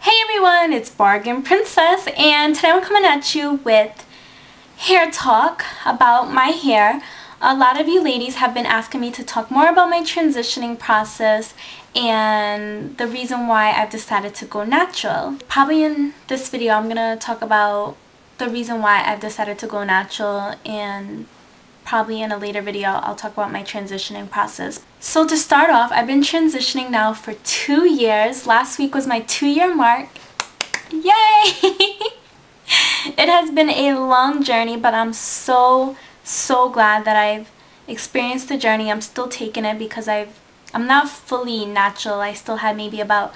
Hey everyone, it's Bargain Princess, and today I'm coming at you with hair talk about my hair. A lot of you ladies have been asking me to talk more about my transitioning process and the reason why I've decided to go natural. Probably in this video I'm gonna talk about the reason why I've decided to go natural, and probably in a later video I'll talk about my transitioning process. So to start off, I've been transitioning now for 2 years. Last week was my 2-year mark. Yay! It has been a long journey, but I'm so glad that I've experienced the journey. I'm still taking it because I'm not fully natural. I still have maybe about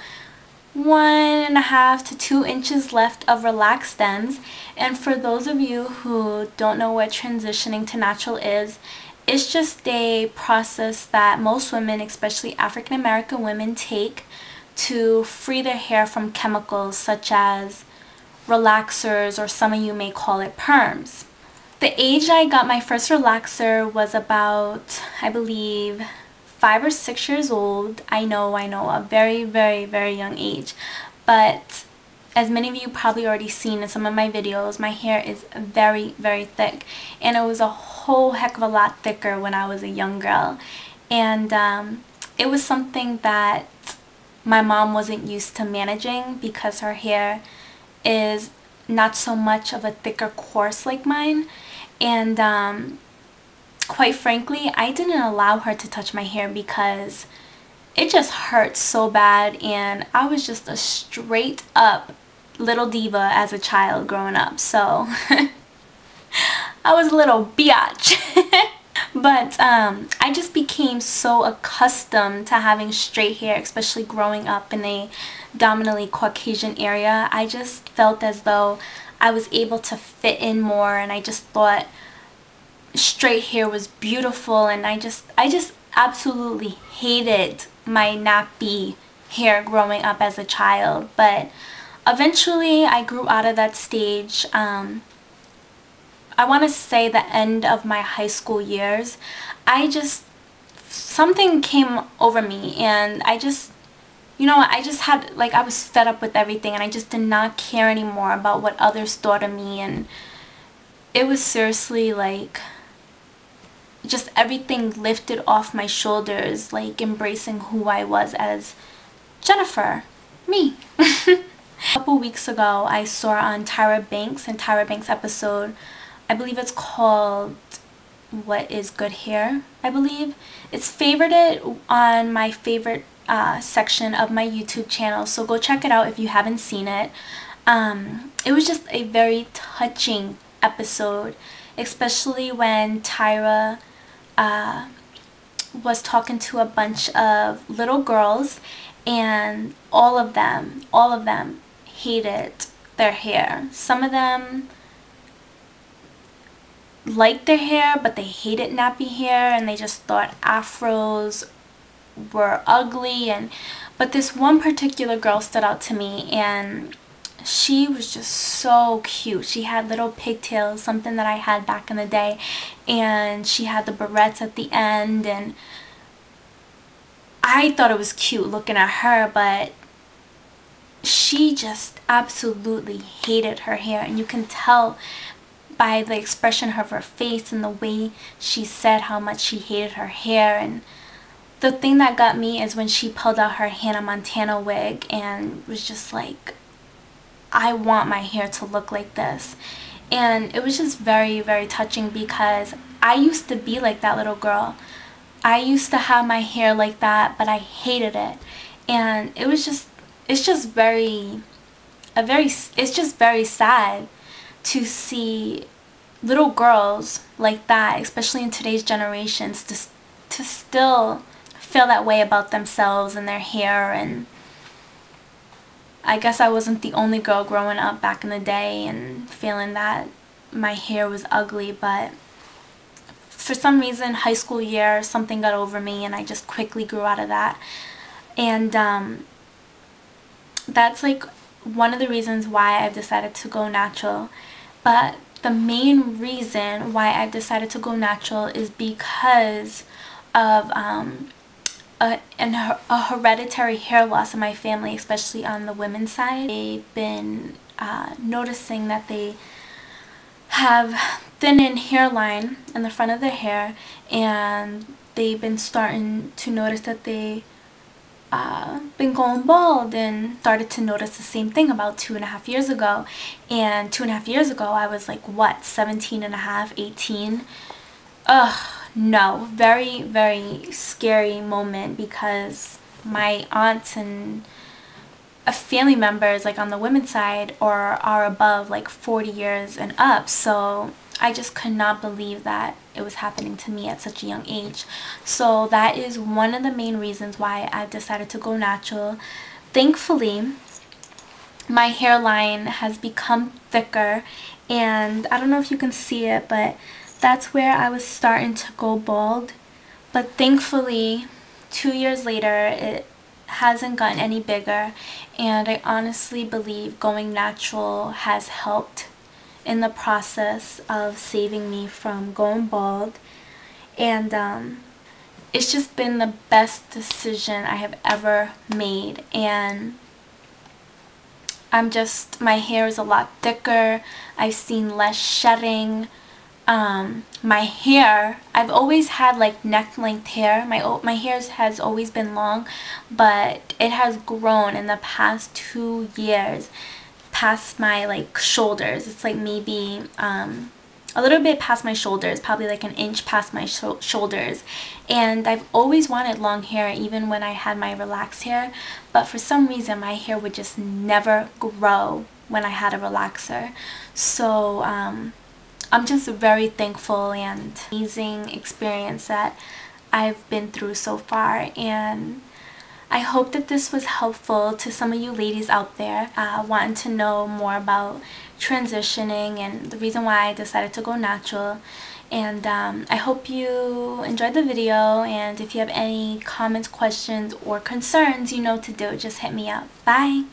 1.5 to 2 inches left of relaxed stems. And for those of you who don't know what transitioning to natural is, it's just a process that most women, especially African American women, take to free their hair from chemicals such as relaxers, or some of you may call it perms. The age I got my first relaxer was about, I believe, 5 or 6 years old. I know, a very young age. But as many of you probably already seen in some of my videos, my hair is very thick. And it was a whole heck of a lot thicker when I was a young girl. And it was something that my mom wasn't used to managing because her hair is not so much of a thicker coarse like mine. And quite frankly, I didn't allow her to touch my hair because it just hurt so bad, and I was just a straight up little diva as a child growing up. So I was a little biatch. But I just became so accustomed to having straight hair, especially growing up in a dominantly Caucasian area. I just felt as though I was able to fit in more, and I just thought straight hair was beautiful, and I just absolutely hated my nappy hair growing up as a child. But eventually I grew out of that stage. I want to say the end of my high school years. Something came over me, and I just had, like, I was fed up with everything, and I just did not care anymore about what others thought of me. And it was seriously like just everything lifted off my shoulders, like embracing who I was as Jennifer, me. A couple weeks ago I saw on Tyra Banks' episode, I believe it's called What is Good Hair, I believe. It's favorited on my favorite section of my YouTube channel, so go check it out if you haven't seen it. It was just a very touching episode, especially when Tyra was talking to a bunch of little girls, and all of them hated their hair. Some of them liked their hair, but they hated nappy hair, and they just thought afros were ugly. But this one particular girl stood out to me, and she was just so cute. She had little pigtails, something that I had back in the day, and she had the barrettes at the end, and I thought it was cute looking at her, but she just absolutely hated her hair, and you can tell by the expression of her face and the way she said how much she hated her hair. And the thing that got me is when she pulled out her Hannah Montana wig and was just like, I want my hair to look like this. And it was just very touching, because I used to be like that little girl. I used to have my hair like that, but I hated it. And it's just very sad to see little girls like that, especially in today's generations, to still feel that way about themselves and their hair. And I guess I wasn't the only girl growing up back in the day and feeling that my hair was ugly, but for some reason, high school year, something got over me, and I just quickly grew out of that. And that's like one of the reasons why I've decided to go natural. But the main reason why I've decided to go natural is because of a hereditary hair loss in my family, especially on the women's side. They've been noticing that they have thinning hairline in the front of their hair, and they've been starting to notice that they been going bald, and started to notice the same thing about 2.5 years ago. And 2.5 years ago I was like, what, 17 and a half, 18? Ugh, no. Very, very scary moment, because my aunts and family members, like on the women's side, are above like 40 years and up. So I just could not believe that it was happening to me at such a young age. So that is one of the main reasons why I decided to go natural. Thankfully, my hairline has become thicker, and I don't know if you can see it, but that's where I was starting to go bald. But thankfully, 2 years later, it hasn't gotten any bigger, and I honestly believe going natural has helped in the process of saving me from going bald. And it's just been the best decision I have ever made. And my hair is a lot thicker. I've seen less shedding. My hair, I've always had like neck length hair. My hair has always been long, but it has grown in the past 2 years past my like shoulders. It's like maybe a little bit past my shoulders, probably like an inch past my shoulders. And I've always wanted long hair, even when I had my relaxed hair, but for some reason my hair would just never grow when I had a relaxer. So I'm just very thankful, and amazing experience that I've been through so far. And I hope that this was helpful to some of you ladies out there wanting to know more about transitioning and the reason why I decided to go natural. And I hope you enjoyed the video, and if you have any comments, questions, or concerns, you know what to do. Just hit me up. Bye!